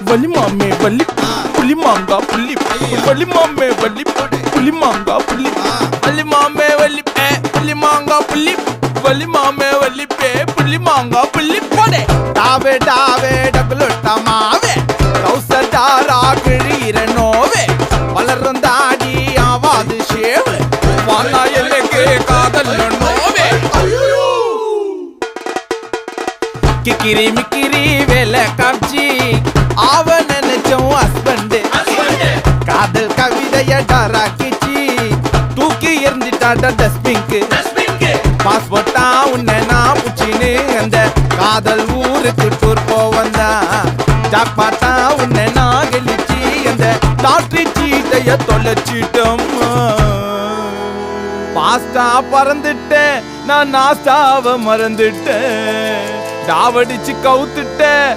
வலி மாமே வலி புலி மாங்கா புள்ளி வலி மாமே வலி புலி மாங்கா புள்ளி வலி மாமே வலி புலி மாங்கா புள்ளி வலி மாமே வலி புலி மாங்கா புள்ளி போடே டாவே டாவே டகுலுட்ட மாவே கௌசடாரா கிழீர நோவே வளரும் தாடி ஆவாது ஷேவு வானா எனக்கு காதல் நோவே கிக்கிரி மிக்கிரி வேலை காட்சி அவன் நினைச்சோம் ஹஸ்பண்ட் காதல் கவிதைய டாராக்கிச்சி தூக்கி எறிஞ்சிட்டாட டஸ்பிங்க்கு பாஸ்போர்ட்டா உன்னை நான் புச்சின்னு அந்த காதல் ஊருக்கு டூர் போவந்தா ஜாக்பாட்டா உன்னை நான் கெளிச்சி அந்த லாட்ரி சீட்டைய தொலைச்சிட்டோம் பாஸ்டா பறந்துட்டேன் நான் நாஸ்டாவை மறந்துட்டேன் டாவடிச்சு கவுத்துட்டேன்